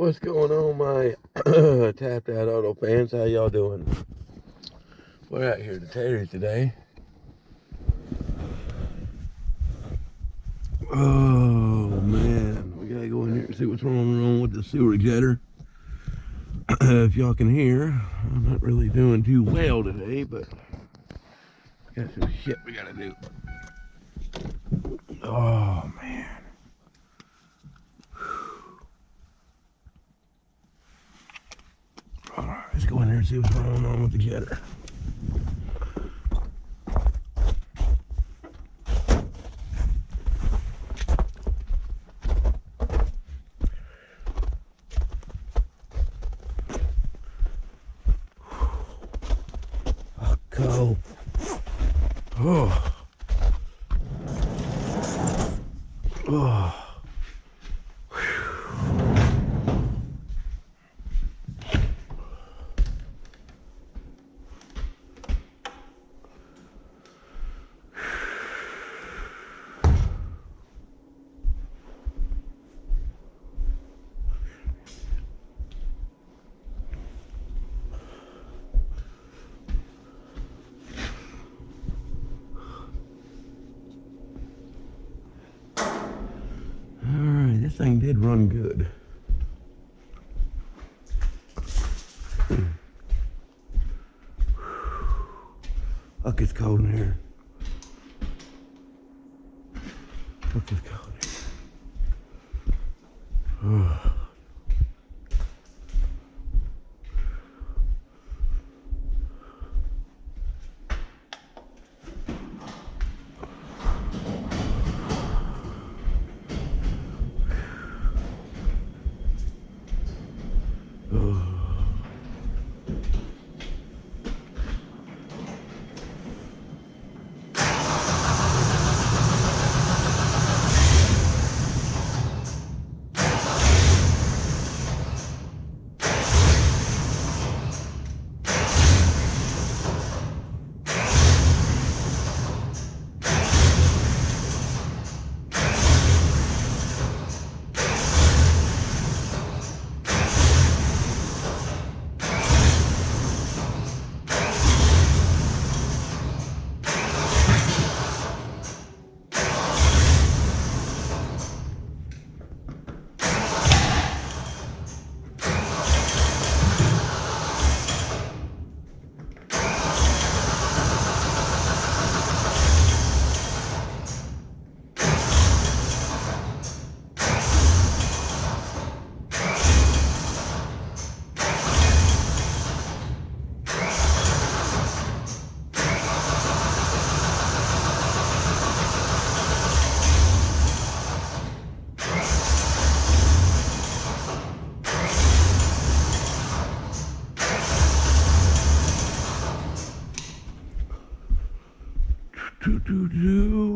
what's going on, my tapped out auto fans? How y'all doing? We're out here to Terry's today. Oh man, we gotta go in here and see what's wrong with the sewer jetter. If y'all can hear, I'm not really doing too well today, but got some shit we gotta do. Oh man. Alright, let's go in there and see what's going on with the jetter. Go. Oh. Oh. Alright, this thing did run good. Fuck, it's cold in here. Fuck, it's cold in here. Oh.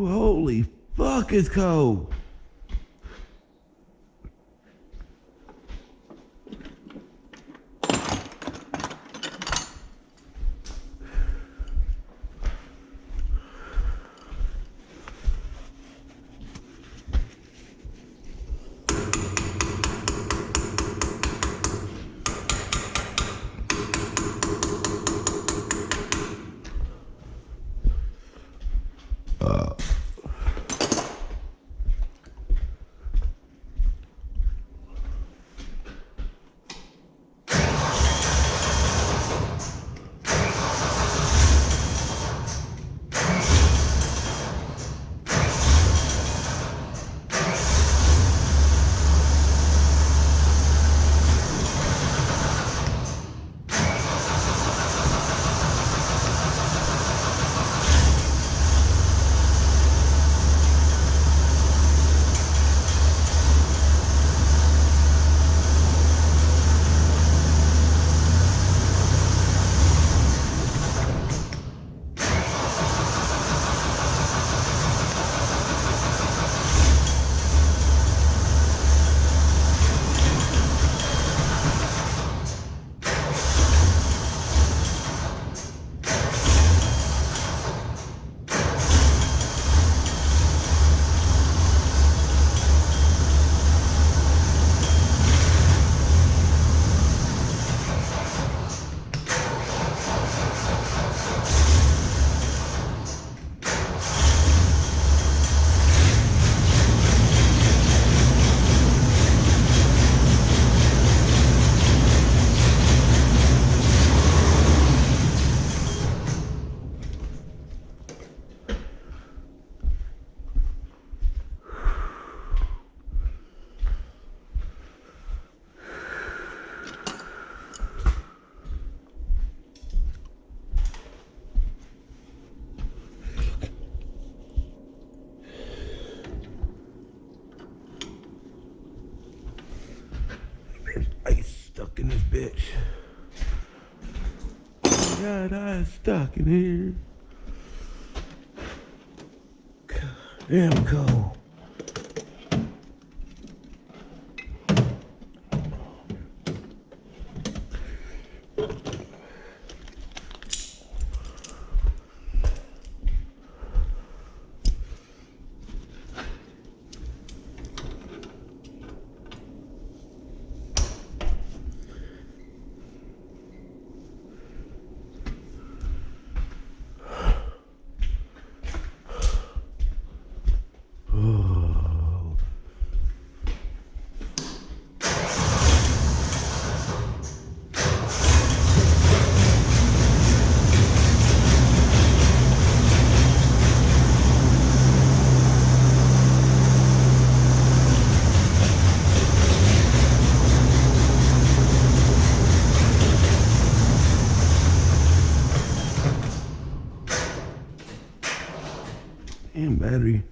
Holy fuck, it's cold. God, I stuck in here. Damn cold. Damn battery.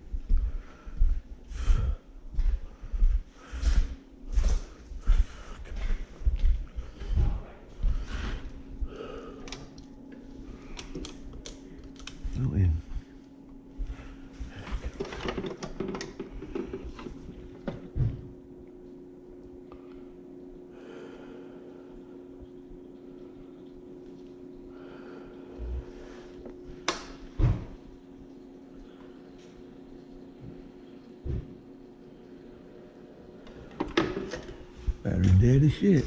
Go in. Battery dead as shit.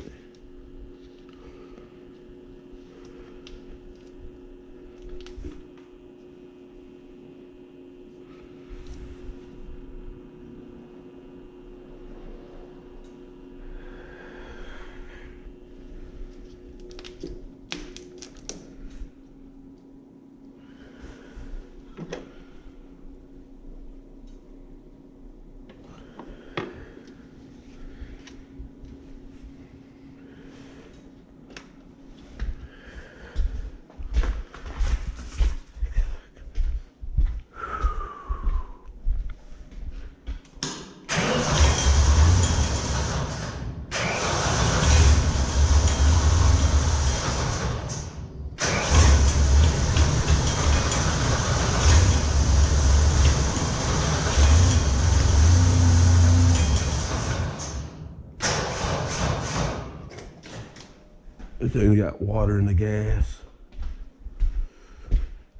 This thing got water in the gas.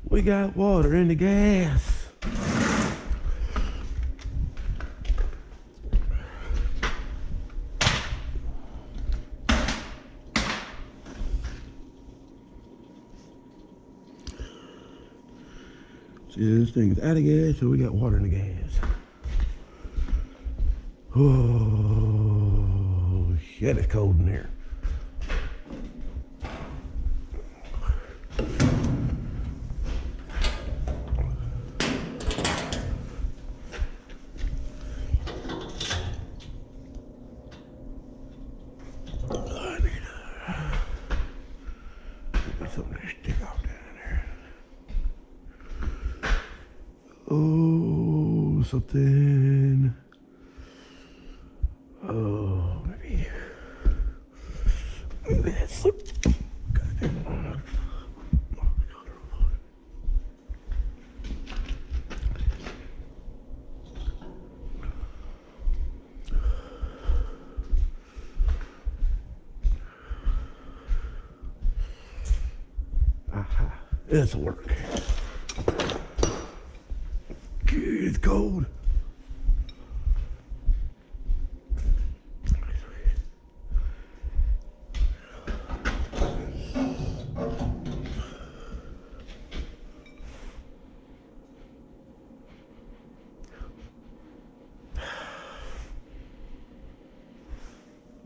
We got water in the gas. See, this thing's out of gas, so we got water in the gas. Oh, shit, it's cold in here. Something to stick out down there. Oh, something. Oh, maybe that's slip. This'll work. It's cold.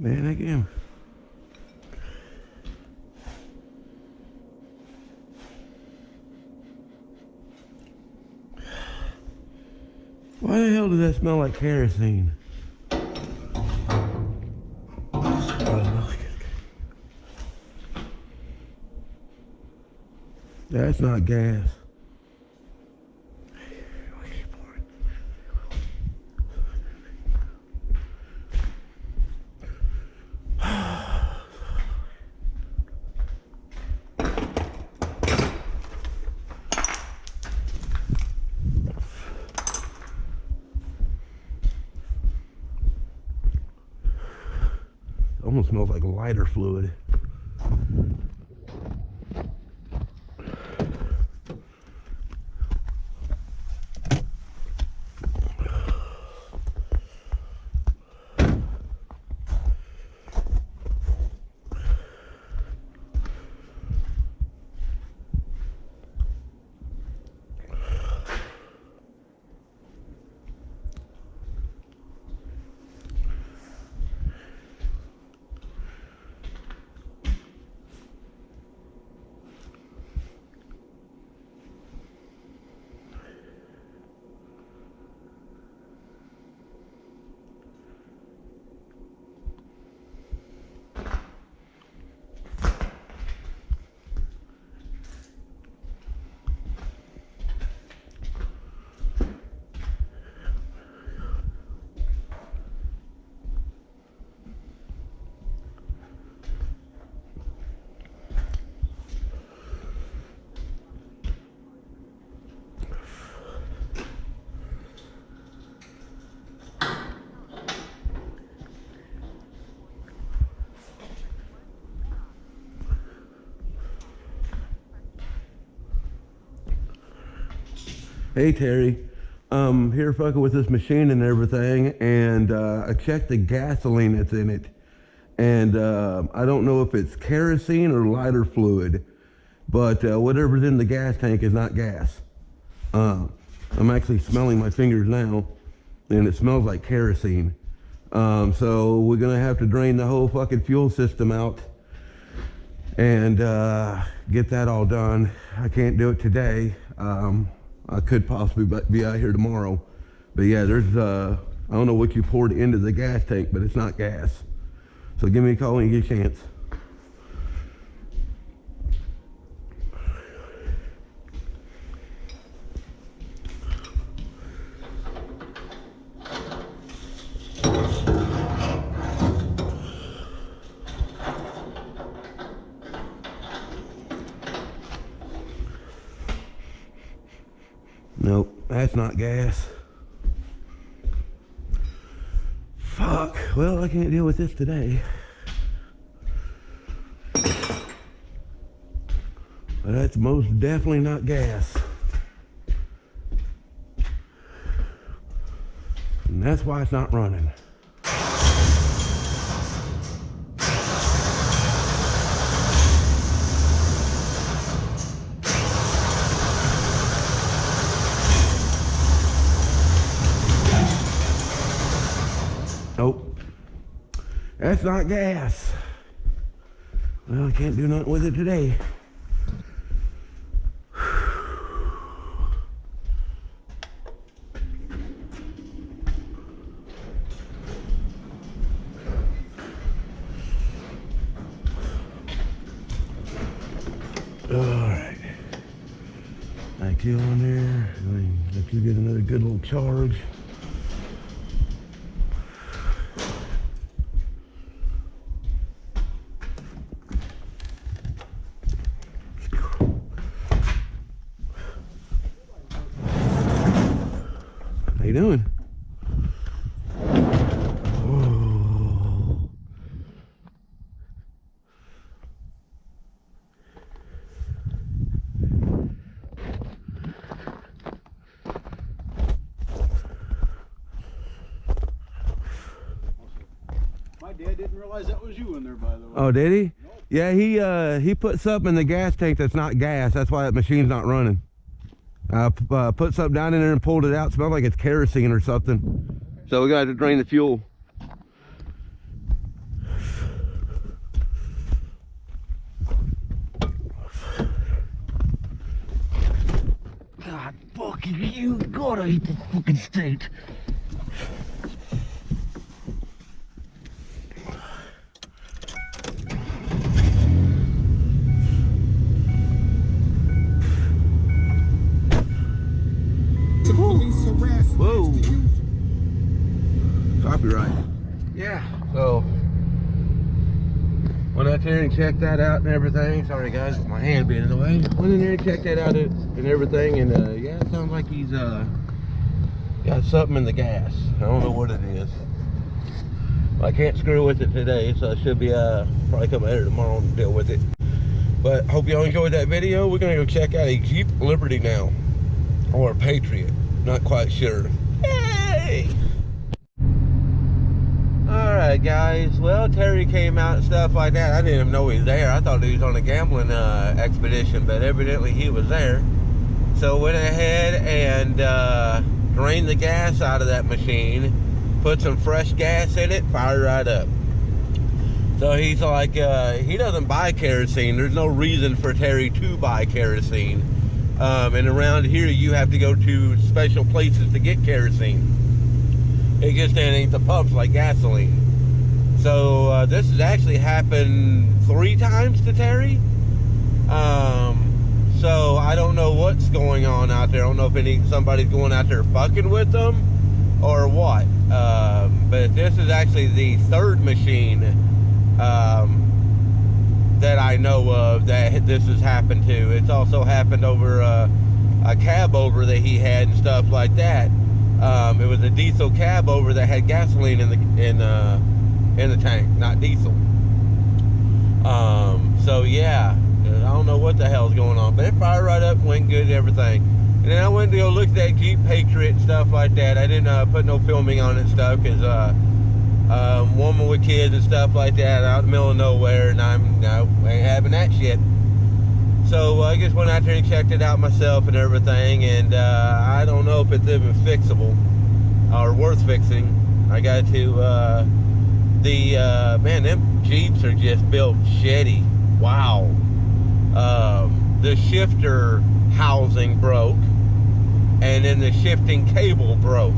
Man, again. Why the hell does that smell like kerosene? That's not gas. almost smells like lighter fluid. Hey Terry, here fucking with this machine and everything, and I checked the gasoline that's in it, and I don't know if it's kerosene or lighter fluid, but whatever's in the gas tank is not gas. I'm actually smelling my fingers now, and it smells like kerosene. So we're gonna have to drain the whole fucking fuel system out and get that all done. I can't do it today. I could possibly be out here tomorrow. But yeah, there's, I don't know what you poured into the gas tank, but it's not gas. So give me a call when you get a chance. Nope, that's not gas. Fuck, well, I can't deal with this today. But that's most definitely not gas. And that's why it's not running. Nope, that's not gas. Well, I can't do nothing with it today. All right, thank you on there. Let you get another good little charge. How you doing? Oh. My dad didn't realize that was you in there, by the way. Oh, did he? Nope. Yeah, he put something in the gas tank that's not gas. That's why that machine's not running. Put something down in there and pulled it out. Smells like it's kerosene or something. So we got to drain the fuel. God fucking you gotta eat this fucking state. Whoa. Copyright. Yeah. So went out there and checked that out and everything. Sorry guys, my hand being in the way. Went in there and checked that out and everything, and yeah, it sounds like he's got something in the gas. I don't know what it is. I can't screw with it today, so I should be probably come out here tomorrow and deal with it. But hope y'all enjoyed that video. We're gonna go check out a Jeep Liberty now, or a Patriot, not quite sure. Yay! Alright guys, well, Terry came out and stuff like that. I didn't even know he was there. I thought he was on a gambling expedition, but evidently he was there. So went ahead and drained the gas out of that machine, put some fresh gas in it, fired right up. So he's like, he doesn't buy kerosene. There's no reason for Terry to buy kerosene. And around here, you have to go to special places to get kerosene. It just ain't the pumps like gasoline. So this has actually happened 3 times to Terry. So I don't know what's going on out there. I don't know if somebody's going out there fucking with them or what. But this is actually the 3rd machine that I know of that this has happened to. It's also happened over a cab over that he had and stuff like that. It was a diesel cab over that had gasoline in the tank, not diesel. So yeah, I don't know what the hell's going on, but it fired right up, went good and everything. And then I went to go look at that Jeep Patriot and stuff like that. I didn't put no filming on it and stuff because woman with kids and stuff like that out in the middle of nowhere, and I ain't having that shit. So I just went out there and checked it out myself and everything, and I don't know if it's even fixable or worth fixing. I got to man, them Jeeps are just built shitty. Wow. The shifter housing broke, and then the shifting cable broke.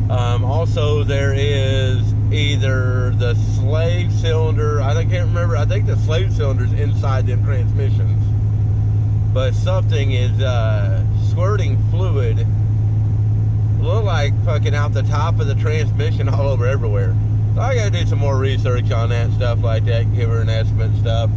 Also, there is either the slave cylinder, I can't remember, I think the slave cylinder's inside them transmissions, but something is squirting fluid, look like fucking out the top of the transmission all over everywhere. So I gotta do some more research on that and stuff like that, give her an estimate and stuff.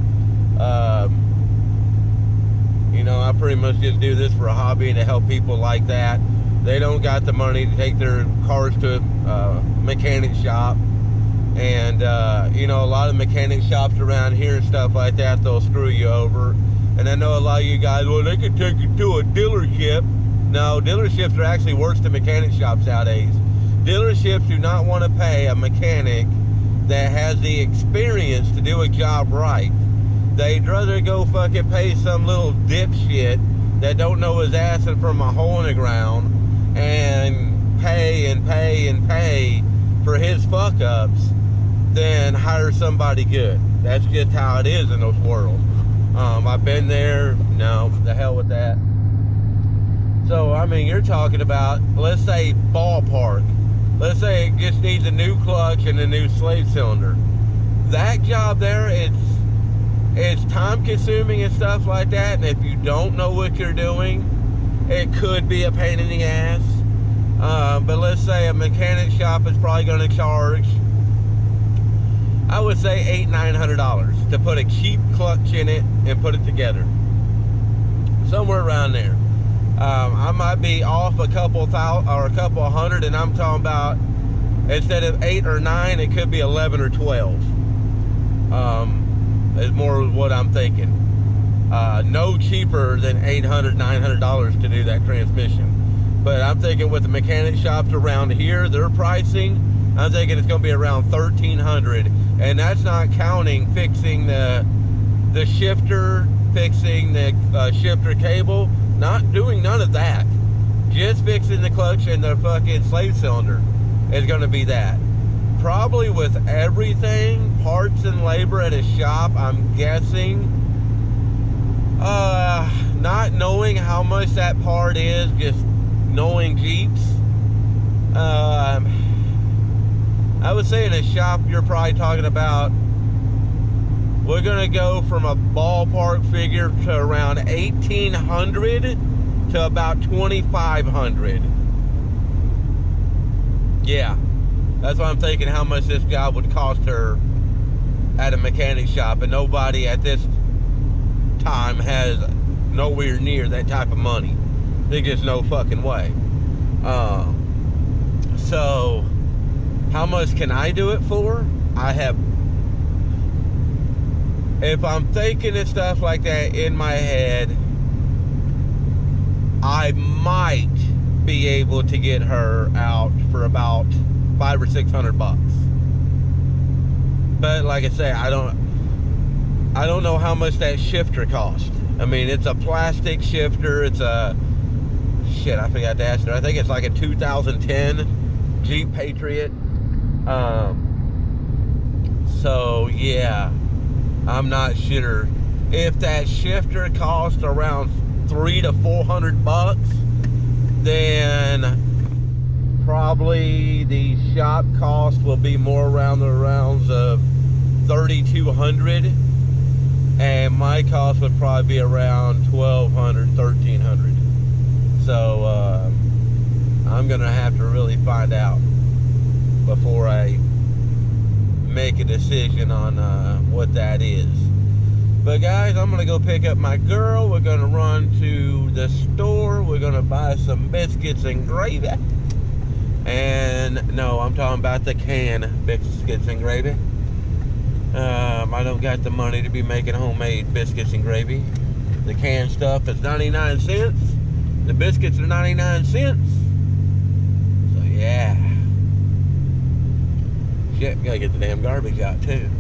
You know, I pretty much just do this for a hobby and to help people like that. They don't got the money to take their cars to a mechanic shop. And, you know, a lot of mechanic shops around here and stuff like that, they'll screw you over. And I know a lot of you guys, well, they can take you to a dealership. No, dealerships are actually worse than mechanic shops nowadays. Dealerships do not want to pay a mechanic that has the experience to do a job right. They'd rather go fucking pay some little dipshit that don't know his ass from a hole in the ground and pay and pay and pay for his fuck ups than hire somebody good. That's just how it is in those worlds. I've been there. No, the hell with that. So I mean, you're talking about, let's say ballpark, let's say it just needs a new clutch and a new slave cylinder. That job there, it's time consuming and stuff like that, and if you don't know what you're doing, it could be a pain in the ass. But let's say a mechanic shop is probably going to charge, I would say $800-900 to put a cheap clutch in it and put it together, somewhere around there. I might be off a couple thousand or a couple hundred, and I'm talking about instead of 8 or 9, it could be 11 or 12. Is more what I'm thinking. No cheaper than $800-900 to do that transmission. But I'm thinking with the mechanic shops around here, their pricing, I'm thinking it's going to be around $1,300, and that's not counting fixing the shifter, fixing the shifter cable, not doing none of that. Just fixing the clutch and the fucking slave cylinder is going to be that. Probably with everything, parts and labor at a shop, I'm guessing, not knowing how much that part is, just knowing Jeeps, I would say in a shop you're probably talking about, we're gonna go from a ballpark figure to around $1,800 to about $2,500. Yeah, that's what I'm thinking, how much this job would cost her at a mechanic shop, and nobody at this time has nowhere near that type of money. There's just no fucking way. So How much can I do it for? If I'm thinking of stuff like that in my head, I might be able to get her out for about $500 or $600. But like I say, I don't know how much that shifter cost. I mean, it's a plastic shifter. It's a, shit, I forgot to ask her. I think it's like a 2010 Jeep Patriot. So yeah, I'm not sure. If that shifter costs around $300 to $400, then probably the shop cost will be more around the rounds of $3,200, and my cost would probably be around $1,200, $1,300. So I'm gonna have to really find out before I make a decision on what that is. But guys, I'm gonna go pick up my girl. We're gonna run to the store. We're gonna buy some biscuits and gravy. And no, I'm talking about the canned biscuits and gravy. I don't got the money to be making homemade biscuits and gravy. The canned stuff is 99 cents. The biscuits are 99 cents. So yeah. Shit, gotta get the damn garbage out too.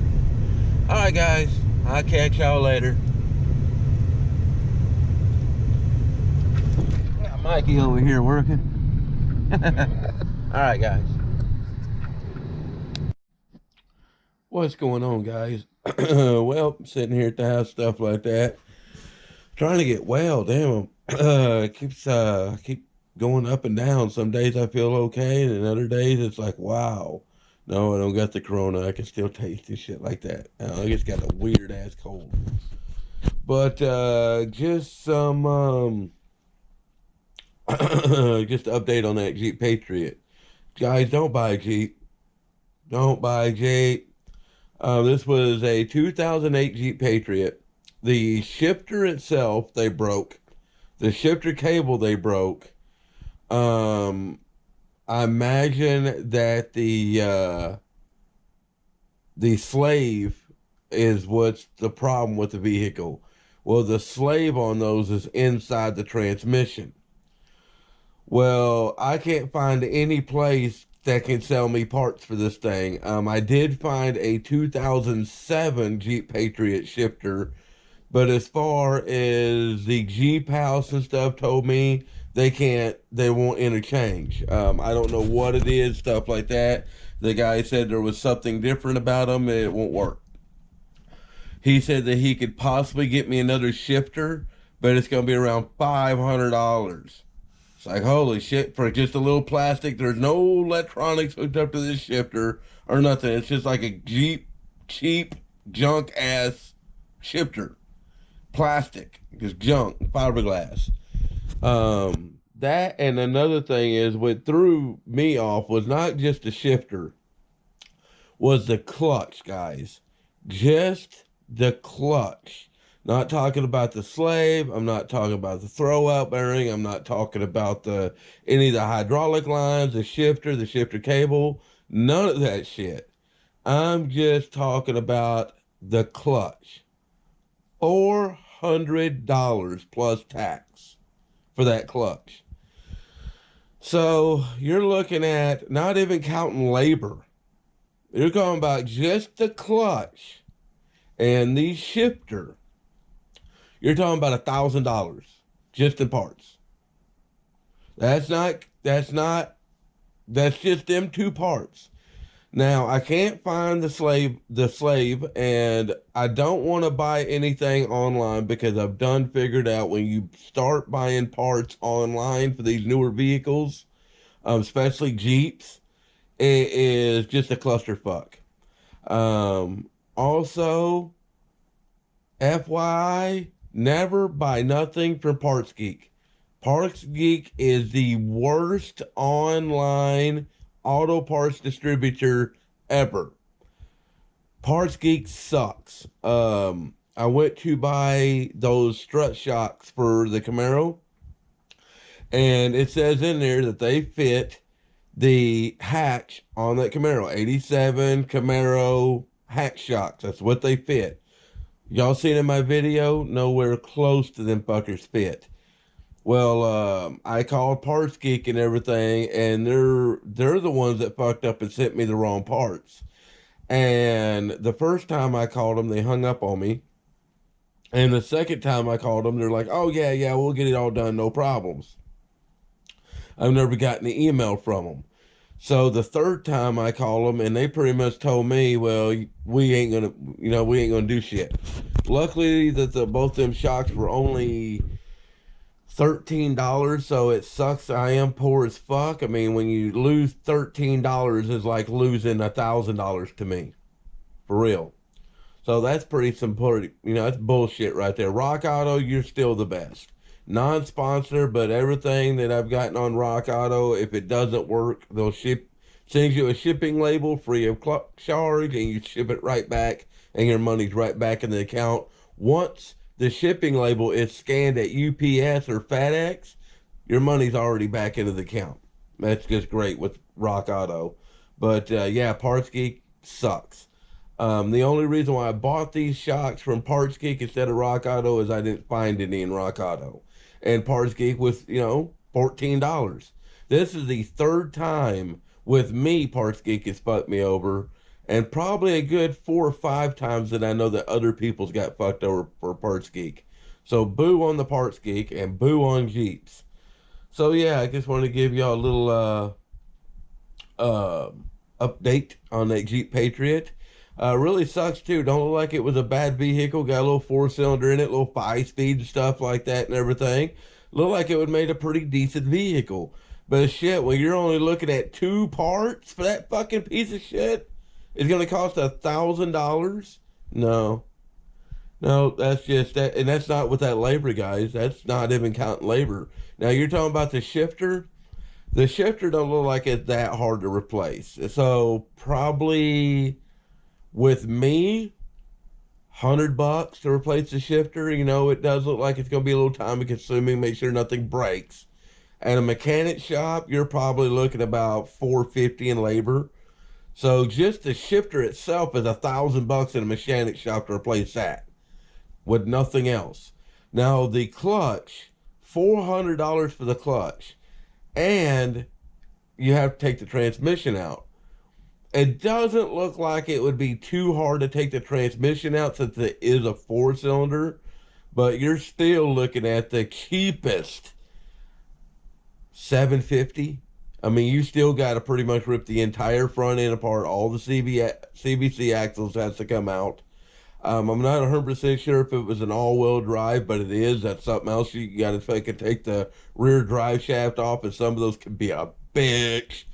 Alright guys, I'll catch y'all later. Got Mikey over here working. Alright guys. What's going on, guys? Well, sitting here at the house, stuff like that. Trying to get well, damn. Keep going up and down. Some days I feel okay, and other days it's like, wow. No, I don't got the corona. I can still taste this shit like that. I just got a weird ass cold. But just some just an update on that Jeep Patriot. Guys, don't buy a Jeep. Don't buy a Jeep. This was a 2008 Jeep Patriot. The shifter itself, they broke. The shifter cable, they broke. I imagine that the slave is what's the problem with the vehicle. Well, the slave on those is inside the transmission. Well, I can't find any place that can sell me parts for this thing. I did find a 2007 Jeep Patriot shifter, but as far as the Jeep house and stuff told me, they won't interchange. I don't know what it is, stuff like that. The guy said there was something different about them and it won't work. He said that he could possibly get me another shifter, but it's going to be around $500. It's like, holy shit, for just a little plastic. There's no electronics hooked up to this shifter or nothing. It's just like a Jeep, cheap, junk-ass shifter. Plastic, just junk, fiberglass. That and another thing is what threw me off was not just the shifter, was the clutch, guys. Just the clutch. Not talking about the slave. I'm not talking about the throw-out bearing. I'm not talking about any of the hydraulic lines, the shifter cable. None of that shit. I'm just talking about the clutch. $400 plus tax for that clutch. So you're looking at not even counting labor. You're talking about just the clutch and the shifter. You're talking about $1,000 just in parts. That's just them two parts. Now, I can't find the slave, and I don't want to buy anything online because I've figured out when you start buying parts online for these newer vehicles, especially Jeeps, it is just a clusterfuck. Also, FYI, never buy nothing from Parts Geek. Parts Geek is the worst online auto parts distributor ever. Parts Geek sucks. I went to buy those strut shocks for the Camaro, and it says in there that they fit the hatch on that Camaro. 87 Camaro hatch shocks. That's what they fit. Y'all seen in my video? Nowhere close to them fuckers fit. Well, I called Parts Geek and everything, and they're the ones that fucked up and sent me the wrong parts. And the first time I called them, they hung up on me. And the second time I called them, they're like, "Oh yeah, we'll get it all done, no problems." I've never gotten an email from them. So the third time I called them, and they pretty much told me, "Well, we ain't gonna do shit." Luckily, that both them shocks were only $13, so it sucks. I am poor as fuck. I mean, when you lose $13 is like losing $1,000 to me, for real. So that's pretty that's bullshit right there. Rock Auto, you're still the best. Non-sponsor, but everything that I've gotten on Rock Auto, if it doesn't work, they'll send you a shipping label free of charge, and you ship it right back, and your money's right back in the account. Once the shipping label is scanned at UPS or FedEx, your money's already back into the account. That's just great with Rock Auto. But yeah, Parts Geek sucks. The only reason why I bought these shocks from Parts Geek instead of Rock Auto is I didn't find any in Rock Auto. And Parts Geek was, $14. This is the third time with me Parts Geek has fucked me over, and probably a good 4 or 5 times that I know that other people's got fucked over for Parts Geek. So boo on the Parts Geek and boo on Jeeps. So yeah, I just wanted to give y'all a little update on that Jeep Patriot. Really sucks too. Don't look like it was a bad vehicle. Got a little 4-cylinder in it, little 5-speed and stuff like that and everything. Looked like it would made a pretty decent vehicle. But shit, when you're only looking at 2 parts for that fucking piece of shit, it's gonna cost $1,000. No, that's just that, and that's not with that labor, guys. That's not even counting labor. Now you're talking about the shifter. The shifter don't look like it's that hard to replace. So probably, with me, $100 to replace the shifter. It does look like it's going to be a little time consuming. Make sure nothing breaks. At a mechanic shop, you're probably looking about $450 in labor. So just the shifter itself is $1,000 in a mechanic shop to replace that, with nothing else. Now the clutch, $400 for the clutch, and you have to take the transmission out. It doesn't look like it would be too hard to take the transmission out since it is a 4-cylinder, but you're still looking at the cheapest $750. I mean, you still got to pretty much rip the entire front end apart. All the CVC axles has to come out. I'm not 100% sure if it was an all-wheel drive, but it is. That's something else. You got to fucking take the rear drive shaft off, and some of those can be a bitch.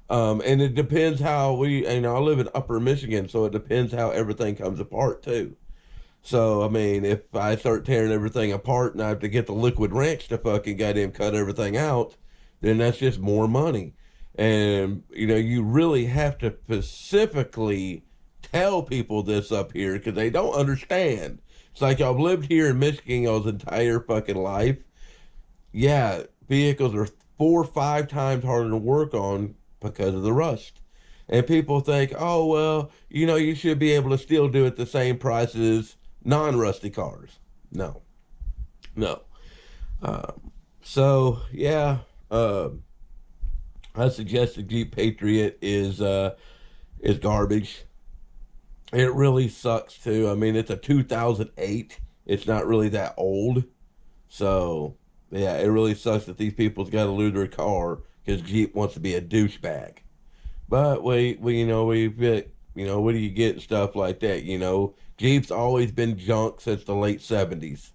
And it depends how I live in Upper Michigan, so it depends how everything comes apart too. So, I mean, if I start tearing everything apart and I have to get the liquid wrench to fucking goddamn cut everything out, then that's just more money. And, you really have to specifically tell people this up here because they don't understand. It's like y'all lived here in Michigan y'all's entire fucking life. Yeah, vehicles are 4 or 5 times harder to work on because of the rust. And people think, oh, well, you should be able to still do it the same price as non-rusty cars. No. So, yeah, I suggest the Jeep Patriot is garbage. It really sucks, too. I mean, it's a 2008. It's not really that old. So, yeah, it really sucks that these people's got to lose their car because Jeep wants to be a douchebag. But what do you get and stuff like that? Jeep's always been junk since the late 70s.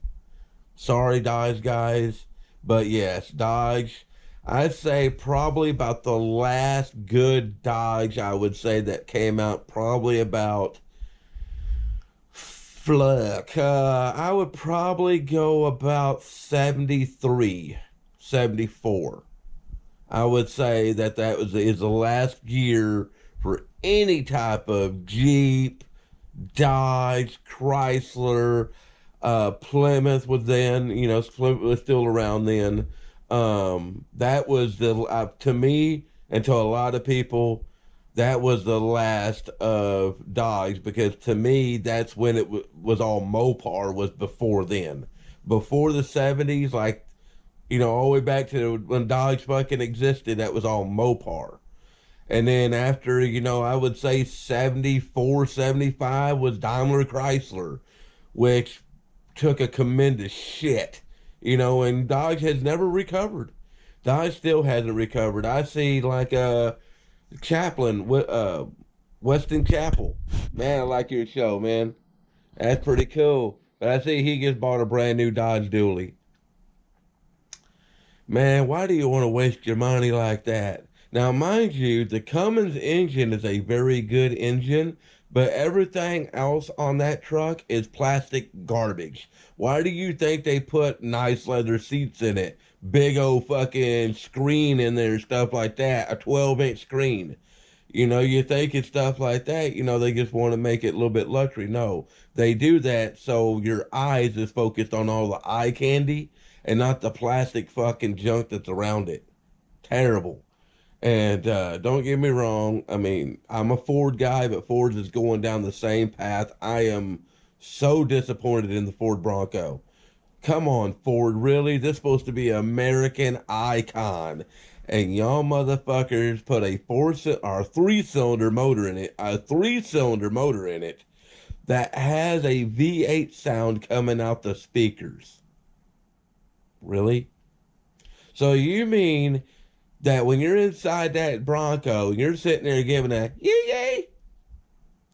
Sorry, Dodge guys, but yes, Dodge. I'd say probably about the last good Dodge I would say that came out probably about I would probably go about 73, 74. I would say that is the last year for any type of Jeep, Dodge, Chrysler, Plymouth was then, Plymouth was still around then. That was to me, And to a lot of people, that was the last of Dodge, because to me, that's when it was all Mopar, was before then. Before the 70s, like, you know, all the way back to when Dodge fucking existed, that was all Mopar. And then after, you know, I would say 74, 75 was Daimler Chrysler, which took a tremendous shit, you know, and Dodge has never recovered. Dodge still hasn't recovered. I see like Chaplin, Weston Chapel. Man, I like your show, man. That's pretty cool. But I see he just bought a brand new Dodge Dually. Man, why do you want to waste your money like that? Now, mind you, the Cummins engine is a very good engine, but everything else on that truck is plastic garbage. Why do you think they put nice leather seats in it? Big old fucking screen in there, stuff like that, a 12-inch screen. You know, you think it's stuff like that, you know, they just want to make it a little bit luxury. No, they do that so your eyes is focused on all the eye candy and not the plastic fucking junk that's around it. Terrible. And don't get me wrong, I mean, I'm a Ford guy, but Ford is going down the same path. I am so disappointed in the Ford Bronco. Come on, Ford, really? This is supposed to be an American icon. And y'all motherfuckers put a three-cylinder motor in it, that has a V8 sound coming out the speakers. Really? So you mean that when you're inside that Bronco and you're sitting there giving a yay,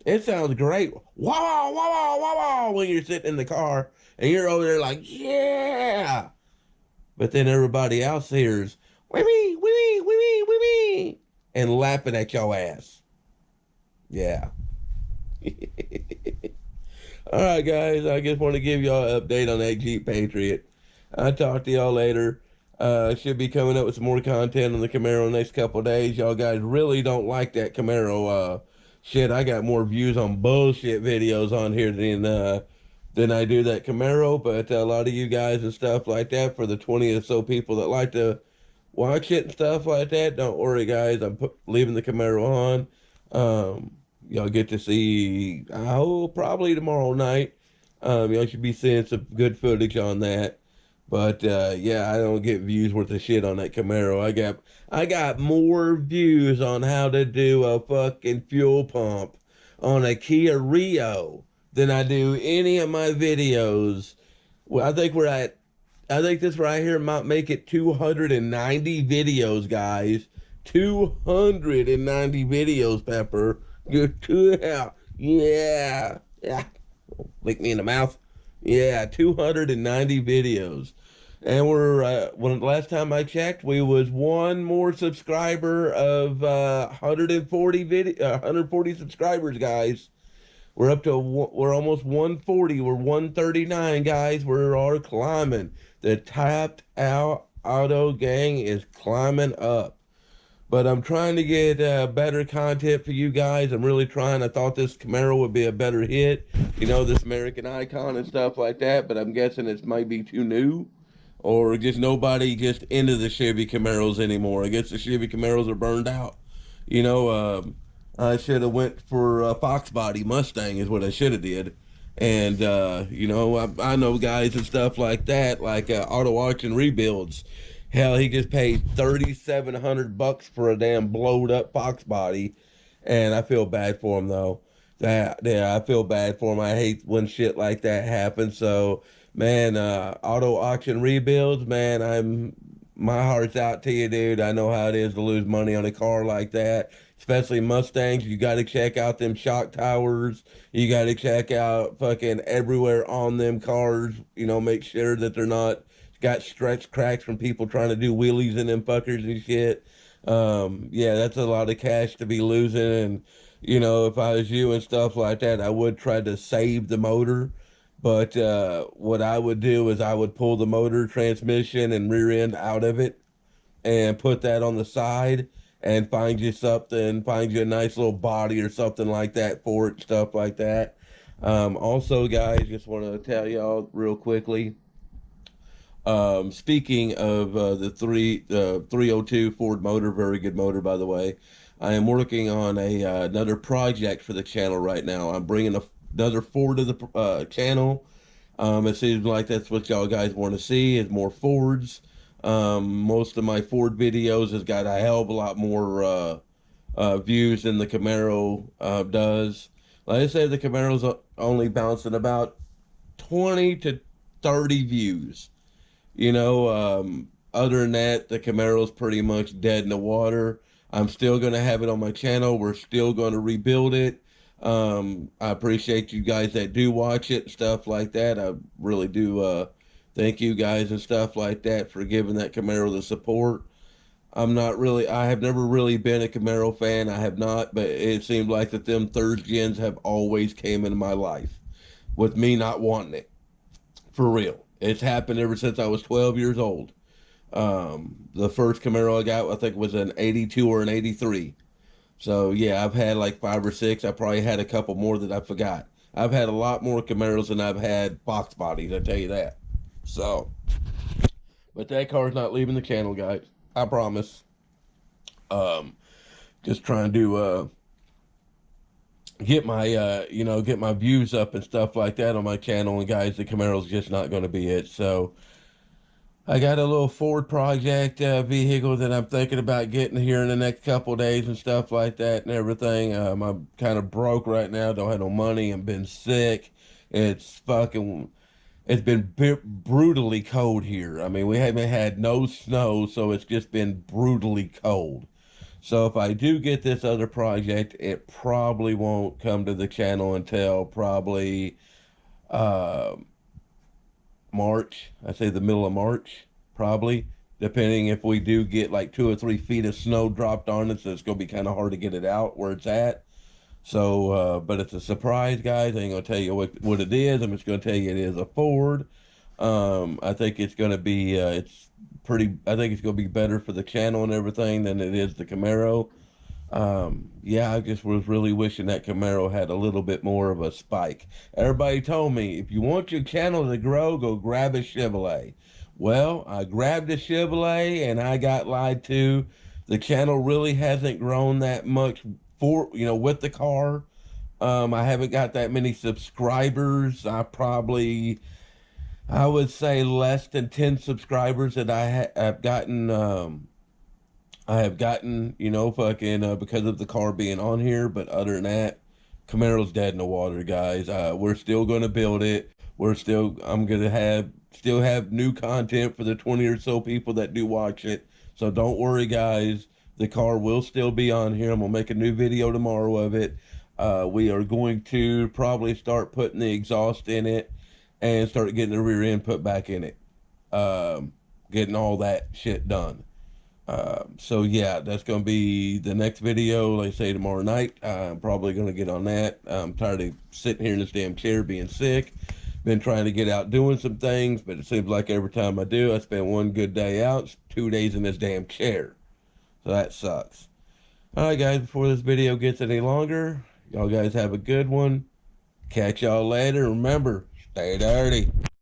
it sounds great. Wow, wow, wow, wow, wow, when you're sitting in the car and you're over there like, yeah. But then everybody else hears, wee wee, wee wee, wee wee, wee wee, and laughing at your ass. Yeah. All right, guys, I just want to give y'all an update on that Jeep Patriot. I'll talk to y'all later. Should be coming up with some more content on the Camaro in the next couple of days. Y'all guys really don't like that Camaro. Shit, I got more views on bullshit videos on here than I do that Camaro. But a lot of you guys and stuff like that, for the 20 or so people that like to watch it and stuff like that, don't worry, guys. I'm leaving the Camaro on. Y'all get to see, probably tomorrow night. Y'all should be seeing some good footage on that. But yeah, I don't get views worth of shit on that Camaro. I got more views on how to do a fucking fuel pump on a Kia Rio than I do any of my videos. Well, I think this right here might make it 290 videos, guys. 290 videos, Pepper. Yeah. Lick me in the mouth. Yeah, 290 videos. And when the last time I checked, we was one more subscriber of 140 subscribers, guys. We're almost 140. We're 139, guys. We're all climbing. The Tapped Out Auto Gang is climbing up. But I'm trying to get better content for you guys. I'm really trying. I thought this Camaro would be a better hit. You know, this American icon and stuff like that. But I'm guessing it might be too new. Or just nobody just into the Chevy Camaros anymore. I guess the Chevy Camaros are burned out. You know, I should have went for a Fox Body Mustang is what I should have did. And, you know, I know guys and stuff like that, like auto auction rebuilds. Hell, he just paid $3,700 for a damn blowed up Fox Body, and I feel bad for him though. I feel bad for him. I hate when shit like that happens. So, man, auto auction rebuilds, man, my heart's out to you, dude. I know how it is to lose money on a car like that, especially Mustangs. You got to check out them shock towers. You got to check out fucking everywhere on them cars. You know, make sure that they're not got stretch cracks from people trying to do wheelies in them fuckers and shit. Yeah, that's a lot of cash to be losing. And, you know, if I was you and stuff like that, I would try to save the motor. But what I would do is I would pull the motor, transmission, and rear end out of it and put that on the side and find you a nice little body or something like that for it, stuff like that. Also, guys, just want to tell y'all real quickly, Speaking of the 302 Ford motor, very good motor, by the way. I am working on another project for the channel right now. I'm bringing another Ford to the channel. It seems like that's what y'all guys want to see, is more Fords. Most of my Ford videos has got a hell of a lot more views than the Camaro does. Like I said, the Camaro's only bouncing about 20 to 30 views. Other than that, the Camaro's pretty much dead in the water. I'm still going to have it on my channel. We're still going to rebuild it. I appreciate you guys that do watch it, stuff like that. I really do thank you guys and stuff like that for giving that Camaro the support. I have never really been a Camaro fan. I have not, but it seemed like that them third gens have always came into my life with me not wanting it. For real. It's happened ever since I was 12 years old. The first Camaro I got, I think, was an 82 or an 83. So, yeah, I've had like 5 or 6. I probably had a couple more that I forgot. I've had a lot more Camaros than I've had box bodies, I tell you that. So, but that car's not leaving the channel, guys. I promise. Just trying to get my views up and stuff like that on my channel. And guys, the Camaro's just not going to be it. So I got a little Ford project vehicle that I'm thinking about getting here in the next couple of days and stuff like that and everything. I'm kind of broke right now. Don't have no money. I've been sick. It's been brutally cold here. I mean, we haven't had no snow, so it's just been brutally cold. So if I do get this other project, it probably won't come to the channel until probably March. I say the middle of March, probably, depending if we do get like 2 or 3 feet of snow dropped on it, so it's going to be kind of hard to get it out where it's at. So, but it's a surprise, guys. I ain't going to tell you what it is. I'm just going to tell you it is a Ford. I think it's going to be, I think it's going to be better for the channel and everything than it is the Camaro. Yeah, I just was really wishing that Camaro had a little bit more of a spike. Everybody told me, if you want your channel to grow, go grab a Chevrolet. Well, I grabbed a Chevrolet and I got lied to. The channel really hasn't grown that much with the car. I haven't got that many subscribers. I would say less than 10 subscribers that I've gotten. I have gotten, because of the car being on here. But other than that, Camaro's dead in the water, guys. We're still going to build it. I'm going to still have new content for the 20 or so people that do watch it. So don't worry, guys. The car will still be on here. I'm going to make a new video tomorrow of it. We are going to probably start putting the exhaust in it and start getting the rear end put back in it. Getting all that shit done. So yeah, that's going to be the next video, like I say, tomorrow night. I'm probably going to get on that. I'm tired of sitting here in this damn chair being sick. Been trying to get out doing some things, but it seems like every time I do, I spend one good day out, 2 days in this damn chair. So that sucks. Alright guys, before this video gets any longer, y'all guys have a good one. Catch y'all later. Remember, stay dirty.